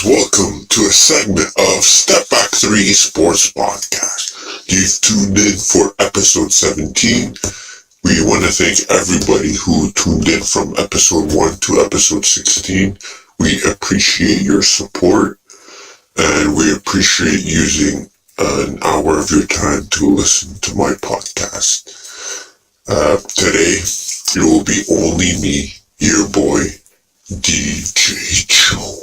guys, welcome to a segment of Step Back 3 Sports Podcast. You've tuned in for episode 17. We want to thank everybody who tuned in from episode 1 to episode 16. We appreciate your support and we appreciate using an hour of your time to listen to my podcast. Today, it will be only me, your boy, DJ Joe.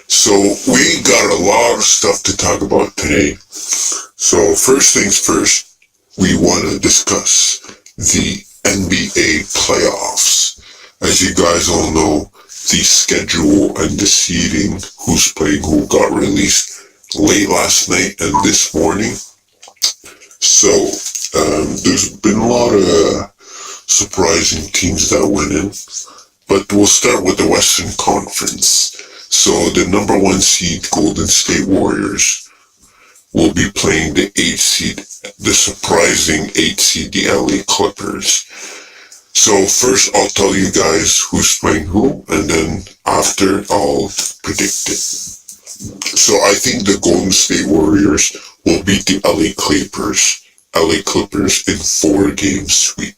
So we got a lot of stuff to talk about today. So first things first, we want to discuss the NBA playoffs. As you guys all know, the schedule and the seeding, who's playing who, got released late last night and this morning. So there's been a lot of surprising teams that went in. But we'll start with the Western Conference. So the number 1 seed Golden State Warriors will be playing the surprising 8 seed, the LA Clippers. So first I'll tell you guys who's playing who, and then after I'll predict it. So I think the Golden State Warriors will beat the LA Clippers in 4-game sweep.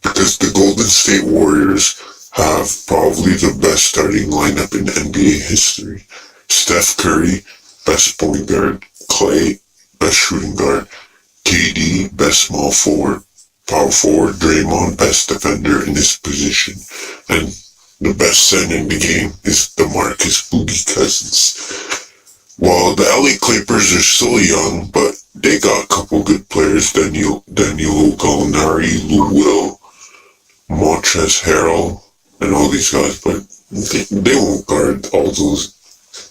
Because the Golden State Warriors have probably the best starting lineup in NBA history. Steph Curry, best point guard. Clay, best shooting guard. KD, best small forward. Power forward. Draymond, best defender in his position. And the best center in the game is DeMarcus Boogie Cousins. While the LA Clippers are still young, but they got a couple good players. Danilo Gallinari, Lou Will, Montrezl Harrell, and all these guys, but they won't guard all those.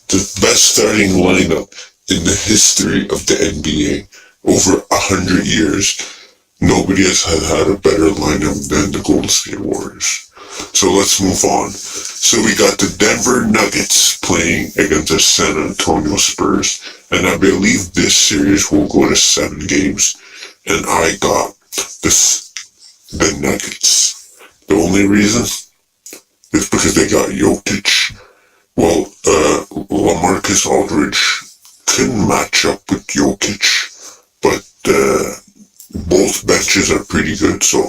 The best starting lineup in the history of the NBA, over 100 years, nobody has had a better lineup than the Golden State Warriors. So let's move on. So we got the Denver Nuggets playing against the San Antonio Spurs, and I believe this series will go to 7 games, and I got the Nuggets. The only reason is because they got Jokic. Well, LaMarcus Aldridge couldn't match up with Jokic, but both benches are pretty good, so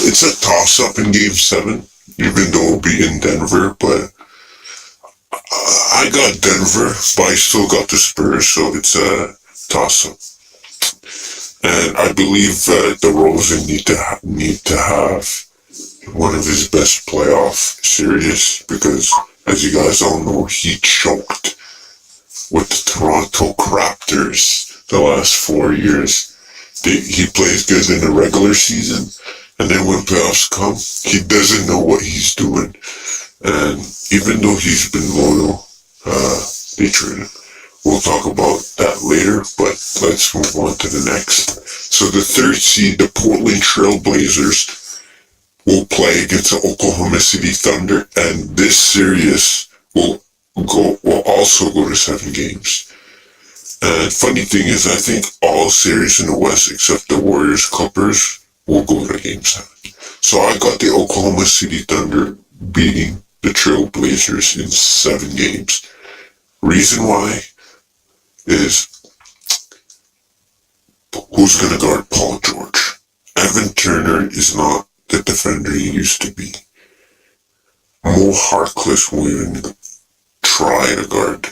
it's a toss-up in Game 7, even though it'll be in Denver, but I got Denver, but I still got the Spurs, so it's a toss-up. And I believe DeRozan need to have one of his best playoff series, because as you guys all know, he choked with the Toronto Raptors the last 4 years. He plays good in the regular season, and then when playoffs come, he doesn't know what he's doing. And even though he's been loyal, they traded him. We'll talk about that later, but let's move on to the next. So the 3rd seed, the Portland Trail Blazers, will play against the Oklahoma City Thunder, and this series will also go to 7 games. And funny thing is, I think all series in the West except the Warriors Clippers will go to Game 7. So I got the Oklahoma City Thunder beating the Trail Blazers in 7 games. Reason why is who's going to guard Paul George? Evan Turner is not the defender he used to be. Mo Harkless won't even try to guard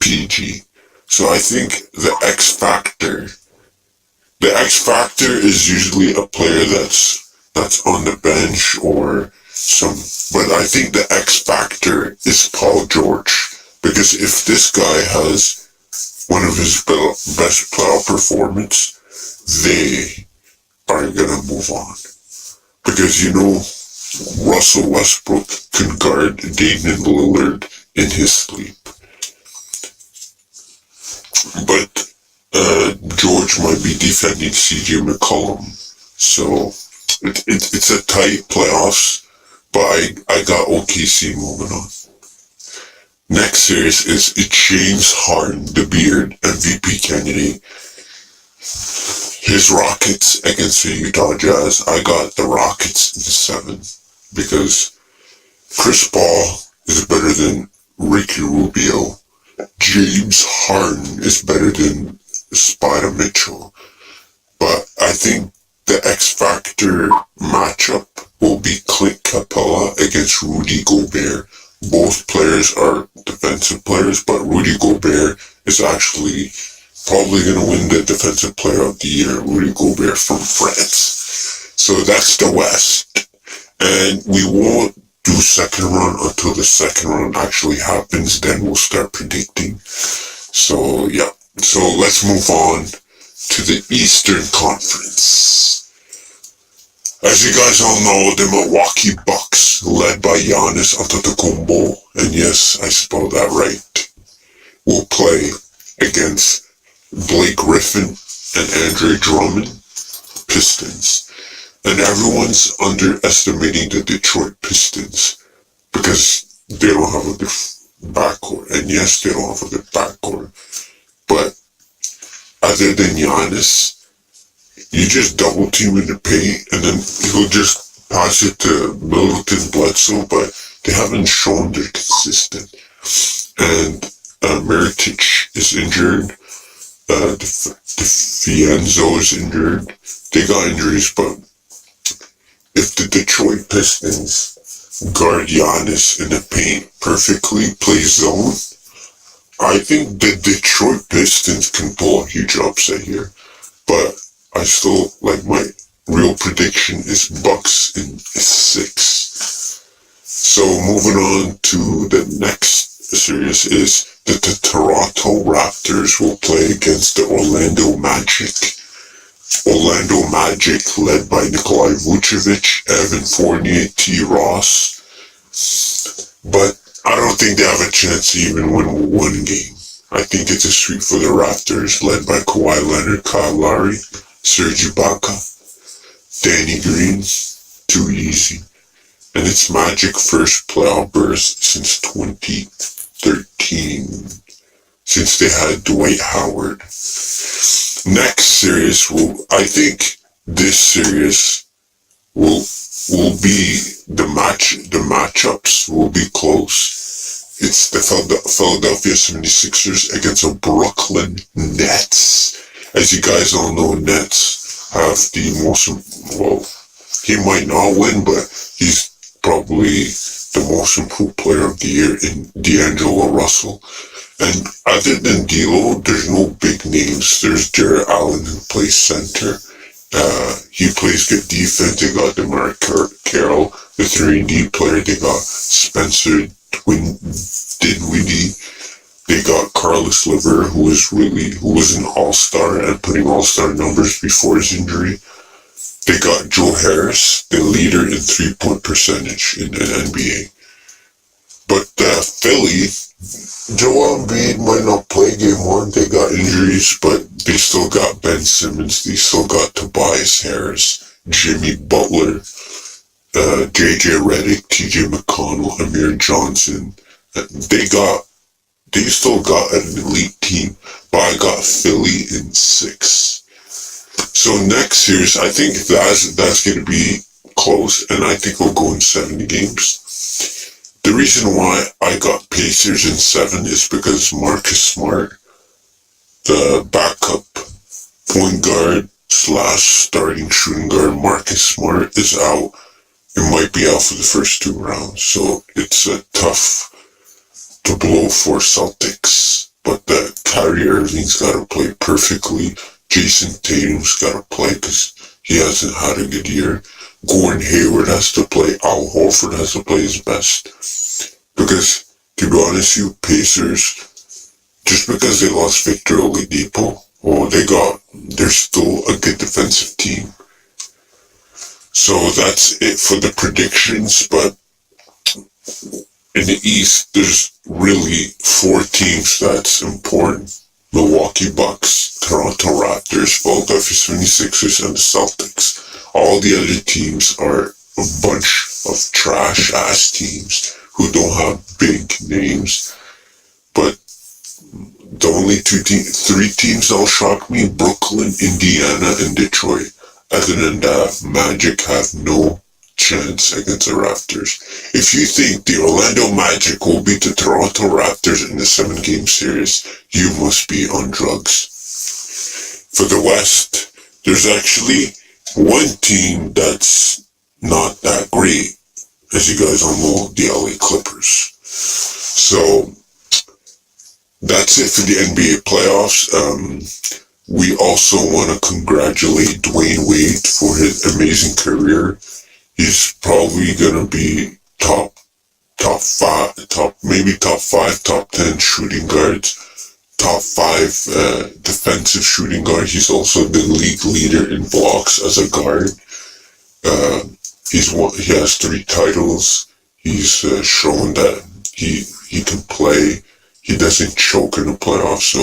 PG. So I think the X Factor is usually a player that's on the bench or but I think the X Factor is Paul George, because if this guy has one of his best playoff performance, they are gonna move on. Because, you know, Russell Westbrook can guard Damian Lillard in his sleep. But George might be defending CJ McCollum. So it's a tight playoffs, but I got OKC moving on. Next series is James Harden, the Beard MVP candidate. His Rockets against the Utah Jazz. I got the Rockets in 7 because Chris Paul is better than Ricky Rubio. James Harden is better than Spider Mitchell. But I think the X Factor matchup will be Clint Capella against Rudy Gobert. Both players are defensive players, but Rudy Gobert is actually probably going to win the Defensive Player of the Year, Rudy Gobert from France. So that's the West. And we won't do second round until the second round actually happens. Then we'll start predicting. So, yeah. So let's move on to the Eastern Conference. As you guys all know, the Milwaukee Bucks, led by Giannis Antetokounmpo, and yes, I spelled that right, will play against Blake Griffin and Andre Drummond, Pistons. And everyone's underestimating the Detroit Pistons because they don't have a good backcourt. And yes, they don't have a good backcourt. But other than Giannis, you just double team in the paint and then he'll just pass it to Middleton, Bledsoe, but they haven't shown they're consistent. And Mirotic is injured. Fienzo is injured. They got injuries, but if the Detroit Pistons guard Giannis in the paint perfectly, play zone, I think the Detroit Pistons can pull a huge upset here. But I still, like, my real prediction is Bucks in 6. So moving on to the next series is that the Toronto Raptors will play against the Orlando Magic. Orlando Magic, led by Nikola Vucevic, Evan Fournier, T. Ross. But I don't think they have a chance to even win one game. I think it's a sweep for the Raptors, led by Kawhi Leonard, Kyle Lowry, Serge Ibaka, Danny Green. Too easy. And it's Magic first playoff burst since 2013, since they had Dwight Howard. Next series I think this series will be the matchups will be close. It's the Philadelphia 76ers against the Brooklyn Nets. As you guys all know, Nets have the most, well, he might not win, but he's probably the most improved player of the year in D'Angelo Russell. And other than D'Lo, there's no big names. There's Jarrett Allen who plays center. He plays good defense. They got DeMar Carroll, the 3-and-D player. They got Spencer Dinwiddie. They got Carlos Lever, who was an all-star and putting all-star numbers before his injury. They got Joe Harris, the leader in three-point percentage in the NBA. But Philly, Joel Embiid might not play game 1. They got injuries, but they still got Ben Simmons. They still got Tobias Harris, Jimmy Butler, JJ Redick, TJ McConnell, Amir Johnson. They still got an elite team, but I got Philly in 6. So next series, I think that's going to be close, and I think we'll go in 70 games. The reason why I got Pacers in 7 is because Marcus Smart, the backup point guard / starting shooting guard, Marcus Smart is out. It might be out for the first 2 rounds, so it's tough to blow for Celtics. But Kyrie Irving's got to play perfectly. Jason Tatum's got to play because he hasn't had a good year. Gordon Hayward has to play. Al Horford has to play his best. Because, to be honest with you, Pacers, just because they lost Victor Oladipo, they're still a good defensive team. So that's it for the predictions, but in the East, there's really 4 teams that's important. Milwaukee Bucks, Toronto Raptors, Philadelphia 76ers, and the Celtics. All the other teams are a bunch of trash-ass teams who don't have big names. But the only 3 teams that'll shock me, Brooklyn, Indiana, and Detroit. Other than that, Magic have no chance against the Raptors. If you think the Orlando Magic will beat the Toronto Raptors in the 7-game series, you must be on drugs. For the West, there's actually one team that's not that great, as you guys all know, the LA Clippers. So that's it for the NBA playoffs. We also want to congratulate Dwayne Wade for his amazing career. He's probably gonna be top 5, top 10 shooting guards, top 5 defensive shooting guard. He's also the league leader in blocks as a guard. He has 3 titles. He's shown that he can play. He doesn't choke in the playoffs. So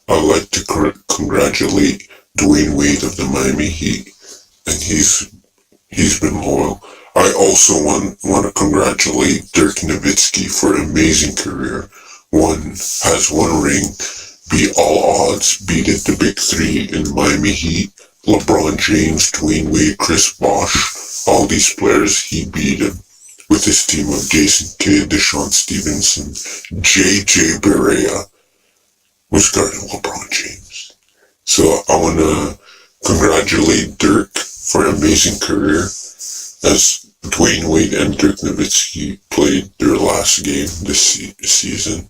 I'd like to congratulate Dwayne Wade of the Miami Heat, and he's been loyal. I also want to congratulate Dirk Nowitzki for an amazing career. Has one ring, beat all odds, beat the big 3 in Miami Heat, LeBron James, Dwayne Wade, Chris Bosh, all these players he beat him with his team of Jason Kidd, Deshaun Stevenson, J.J. Barea was guarding LeBron James. So I want to congratulate Dirk for an amazing career, as Dwayne Wade and Dirk Nowitzki played their last game this season,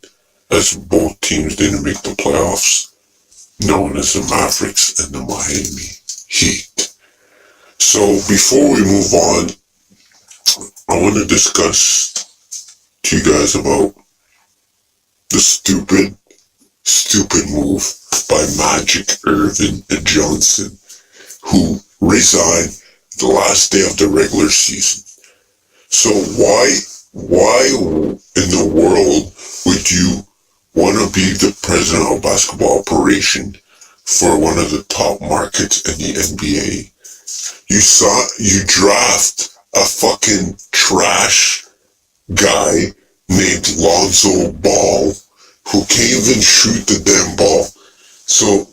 as both teams didn't make the playoffs, known as the Mavericks and the Miami Heat. So before we move on, I want to discuss to you guys about the stupid move by Magic Irvin and Johnson, who resigned the last day of the regular season. So why in the world would you want to be the president of basketball operation for one of the top markets in the NBA? You draft a fucking trash guy named Lonzo Ball who can't even shoot the damn ball. So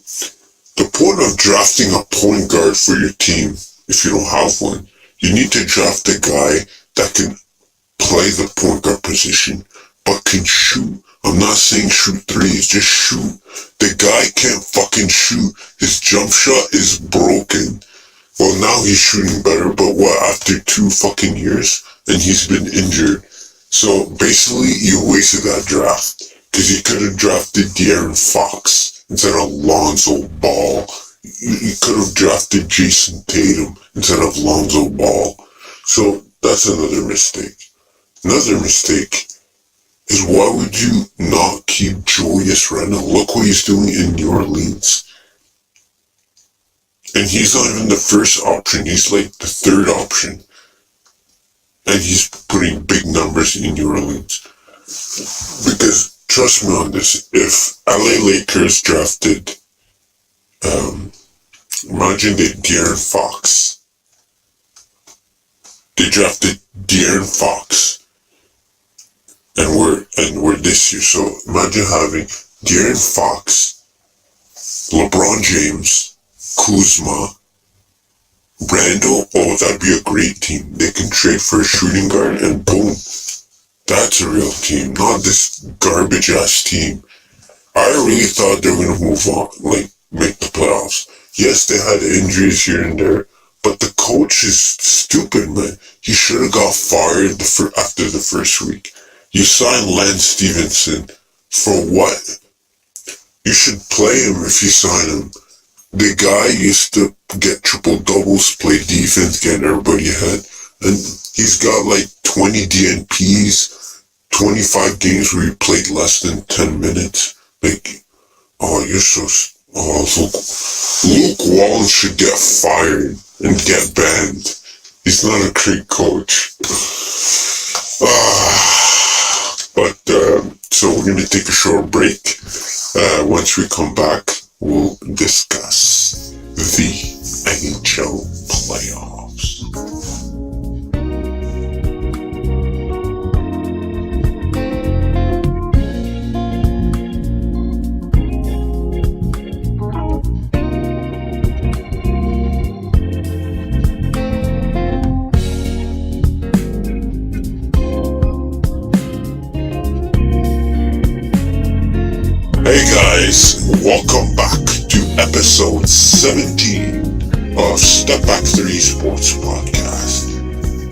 the point of drafting a point guard for your team, if you don't have one, you need to draft a guy that can play the point guard position, but can shoot. I'm not saying shoot threes, just shoot. The guy can't fucking shoot. His jump shot is broken. Well, now he's shooting better, but after 2 fucking years, and he's been injured. So basically, you wasted that draft, because you could have drafted De'Aaron Fox instead of Lonzo Ball. You could have drafted Jason Tatum instead of Lonzo Ball. So that's another mistake. Another mistake is, why would you not keep Julius Randle? Look what he's doing in New Orleans. And he's not even the first option, he's like the 3rd option. And he's putting big numbers in New Orleans. Because, trust me on this, if LA Lakers drafted, imagine De'Aaron Fox. They drafted De'Aaron Fox. And we're this year. So imagine having De'Aaron Fox, LeBron James, Kuzma, Randall. Oh, that'd be a great team. They can trade for a shooting guard and boom. That's a real team, not this garbage ass team. I really thought they were gonna move on, like make the playoffs. Yes, they had injuries here and there, but the coach is stupid, man. He should have got fired after the first week. You signed Lance Stevenson for what? You should play him if you sign him. The guy used to get triple doubles, play defense, get everybody ahead, and he's got like 20 DNPs, 25 games where he played less than 10 minutes. Like, oh, you're so. Oh, Luke Walton should get fired and get banned. He's not a great coach. So we're gonna take a short break. Once we come back, we'll discuss the NHL playoffs. guys, welcome back to episode 17 of Step Back 3 Sports Podcast.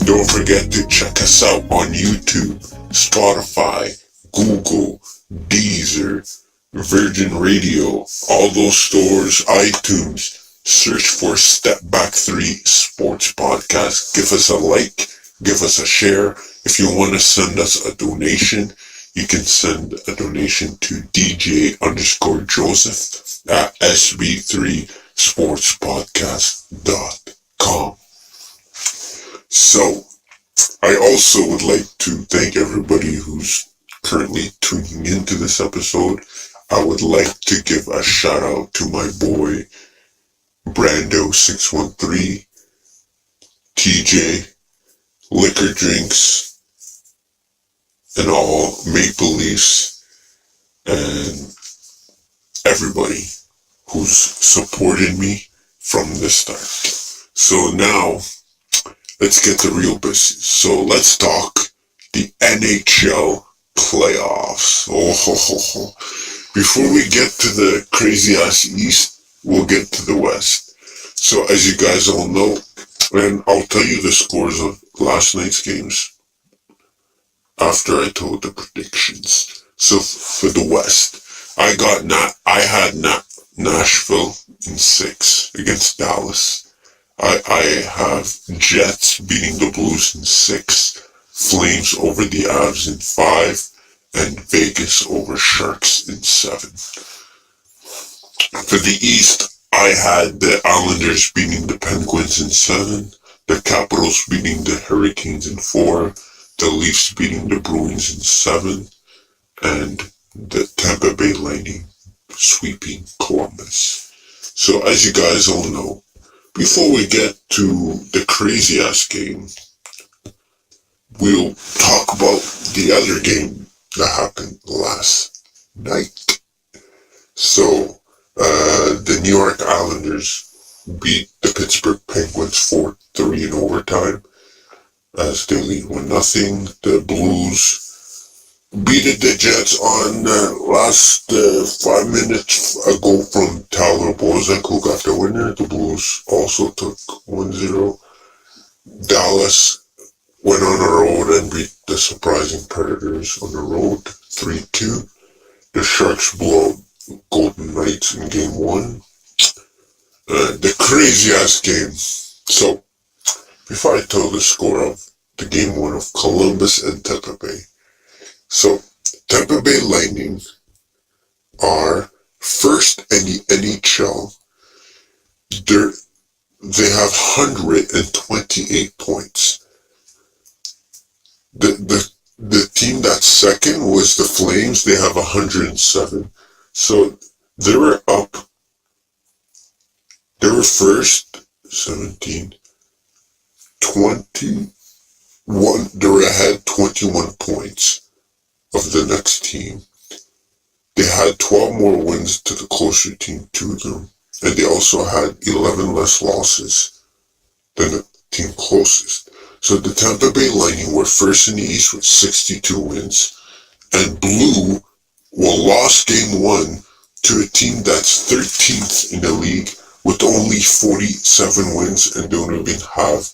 Don't forget to check us out on YouTube, Spotify, Google, Deezer, Virgin Radio, all those stores, iTunes. Search for Step Back 3 Sports Podcast. Give us a like, give us a share. If you want to send us a donation, you can send a donation to DJ_Joseph at sb3sportspodcast.com. So, I also would like to thank everybody who's currently tuning into this episode. I would like to give a shout out to my boy, Brando613, TJ, Liquor Drinks, and all Maple Leafs, and everybody who's supported me from the start. So now, let's get to real business. So let's talk the NHL playoffs. Before we get to the crazy ass East, we'll get to the West. So as you guys all know, and I'll tell you the scores of last night's games after I told the predictions. So for the West, I had Nashville in 6 against Dallas. I have Jets beating the Blues in 6, Flames over the Avs in 5, and Vegas over Sharks in 7. For the East, I had the Islanders beating the Penguins in 7, the Capitals beating the Hurricanes in 4, the Leafs beating the Bruins in 7, and the Tampa Bay Lightning sweeping Columbus. So as you guys all know, before we get to the crazy ass game, we'll talk about the other game that happened last night. So, the New York Islanders beat the Pittsburgh Penguins 4-3 in overtime as they lead 1-0. The Blues beat the Jets on last 5 minutes ago from Tyler Bozak, who got the winner. The Blues also took 1-0. Dallas went on the road and beat the surprising Predators on the road 3-2. The Sharks blew out Golden Knights in game 1. The crazy ass game. So, before I tell the score of the game 1 of Columbus and Tampa Bay. So, Tampa Bay Lightning are first in the NHL. They have 128 points. The team that's second was the Flames. They have 107. So they were up. They were first, 17, 21. They were ahead 21 points of the next team. They had 12 more wins to the closer team to them. And they also had 11 less losses than the team closest. So the Tampa Bay Lightning were first in the East with 62 wins, and lost game 1 to a team that's 13th in the league with only 47 wins, and don't even have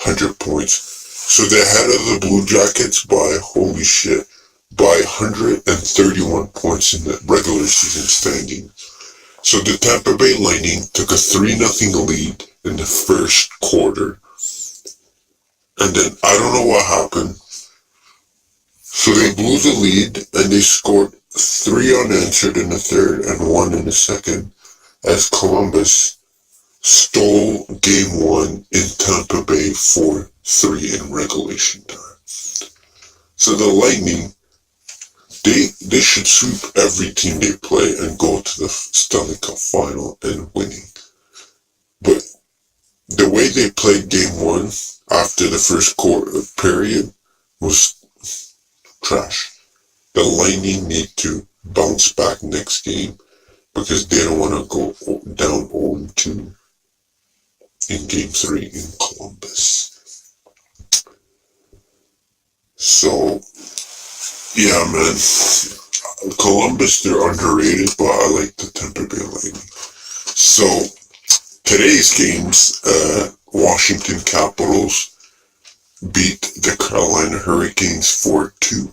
100 points. So they're ahead of the Blue Jackets by 131 points in the regular season standing. So the Tampa Bay Lightning took a 3-0 lead in the first quarter. And then, I don't know what happened. So they blew the lead, and they scored 3 unanswered in the third and 1 in the second, as Columbus stole game 1 in Tampa Bay 4-3 in regulation time. So the Lightning, they should sweep every team they play and go to the Stanley Cup final and winning. But the way they played game 1 after the first quarter period was trash. The Lightning need to bounce back next game because they don't want to go down 0-2 in game 3 in Columbus. So, yeah, man. Columbus, they're underrated, but I like the Tampa Bay Lightning. So today's games, Washington Capitals beat the Carolina Hurricanes 4-2.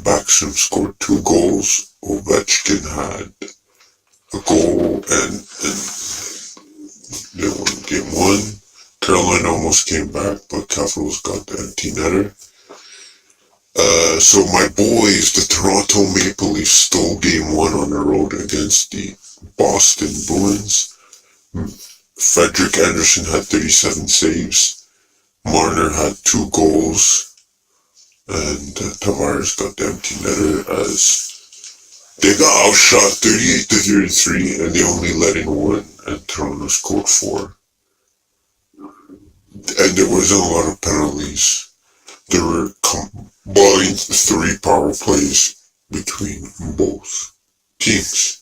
Backstrom scored 2 goals. Ovechkin had a goal and they won game 1. Carolina almost came back, but Capitals got the empty netter. So my boys, the Toronto Maple Leafs, stole game 1 on the road against the Boston Bruins. Frederik Andersen had 37 saves. Marner had 2 goals. And Tavares got the empty netter as they got outshot 38-33, and they only let in 1, and Toronto scored 4. And there wasn't a lot of penalties. There were combined 3 power plays between both teams.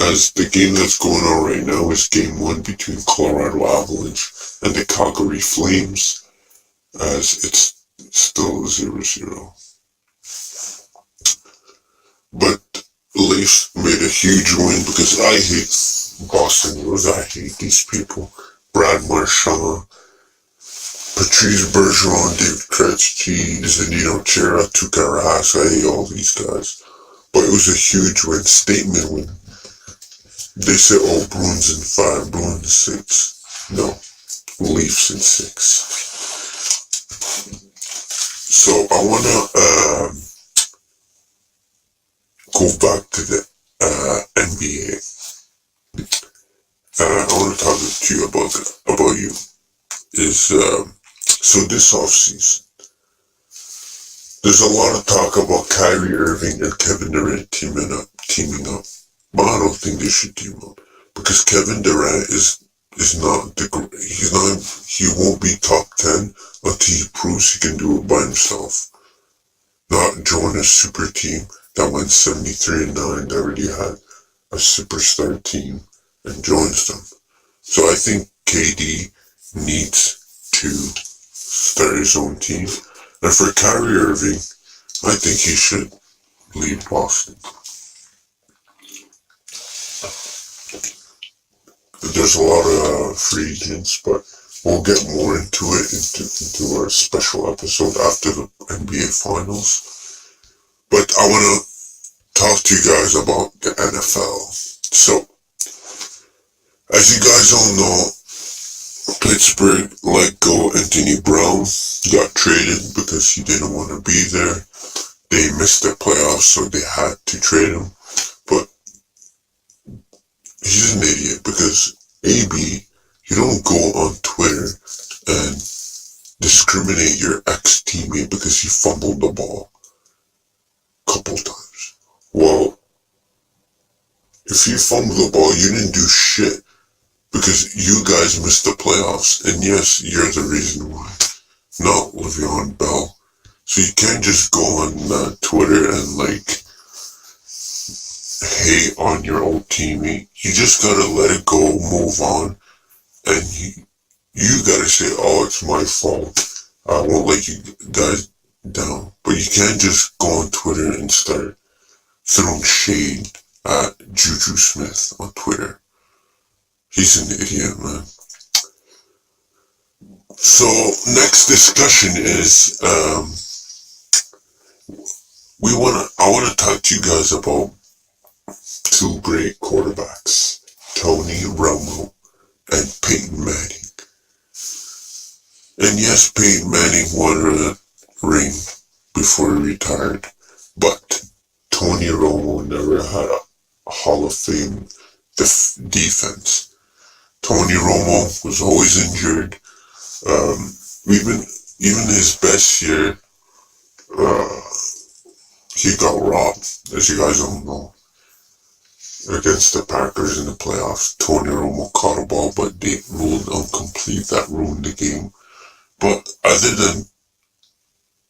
As the game that's going on right now is game 1 between Colorado Avalanche and the Calgary Flames, as it's still 0-0. But Leafs made a huge win because I hate Boston Bruins. I hate these people. Brad Marchand, Patrice Bergeron, David Krejci, Zdeno Chara, Tuukka Rask. I hate all these guys. But it was a huge win, statement win. They said, oh, Bruins in 5, Bruins in 6. No, Leafs in 6. So I want to go back to the NBA. I want to talk to you about you. So this offseason, there's a lot of talk about Kyrie Irving and Kevin Durant teaming up. But I don't think they should team up because Kevin Durant is not he won't be top 10 until he proves he can do it by himself. Not join a super team that went 73-9 that already had a superstar team and joins them. So I think KD needs to start his own team. And for Kyrie Irving, I think he should leave Boston. There's a lot of free agents, but we'll get more into it into our special episode after the NBA Finals. But I want to talk to you guys about the NFL. So, as you guys all know, Pittsburgh let go Anthony Brown, got traded because he didn't want to be there. They missed the playoffs, so they had to trade him. But he's an idiot because AB, you don't go on Twitter and discriminate your ex-teammate because he fumbled the ball a couple times. Well, if you fumbled the ball, you didn't do shit because you guys missed the playoffs. And yes, you're the reason why, not Le'Veon Bell. So you can't just go on Twitter and hate on your old teammate. You just gotta let it go, move on, and you gotta say, oh, it's my fault. I won't let you guys down. But you can't just go on Twitter and start throwing shade at Juju Smith on Twitter. He's an idiot, man. So next discussion is I wanna talk to you guys about 2 great quarterbacks, Tony Romo and Peyton Manning. And yes, Peyton Manning won a ring before he retired, but Tony Romo never had a Hall of Fame defense. Tony Romo was always injured. Even his best year, he got robbed, as you guys all know. Against the Packers in the playoffs, Tony Romo caught a ball, but they ruled incomplete. That ruined the game. But other than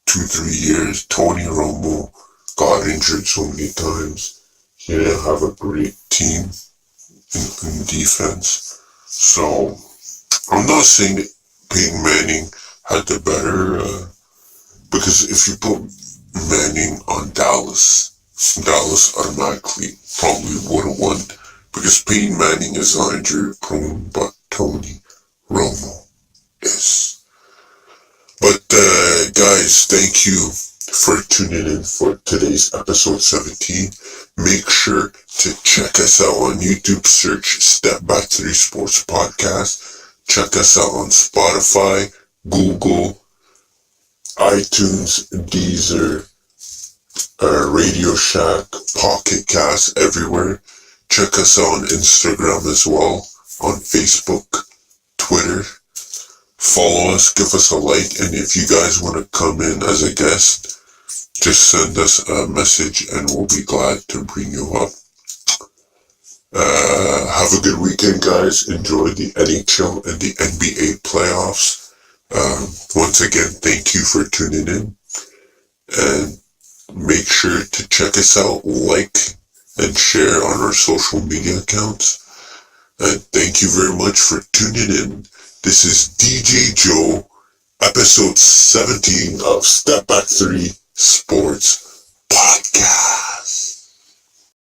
2-3 years, Tony Romo got injured so many times. He didn't have a great team in defense. So I'm not saying that Peyton Manning had the better, because if you put Manning on Dallas. Dallas automatically probably would have won because Peyton Manning is not injury prone, but Tony Romo is. But guys, thank you for tuning in for today's episode 17. Make sure to check us out on YouTube. Search Step Back 3 Sports Podcast. Check us out on Spotify, Google, iTunes, Deezer, Radio Shack, Pocket Cast, everywhere. Check us out on Instagram as well, on Facebook, Twitter. Follow us, give us a like, and if you guys want to come in as a guest, just send us a message and we'll be glad to bring you up. Have a good weekend, guys. Enjoy the NHL and the NBA playoffs. Once again, thank you for tuning in. And make sure to check us out, like, and share on our social media accounts. And thank you very much for tuning in. This is DJ Joe, episode 17 of Step Back 3 Sports Podcast.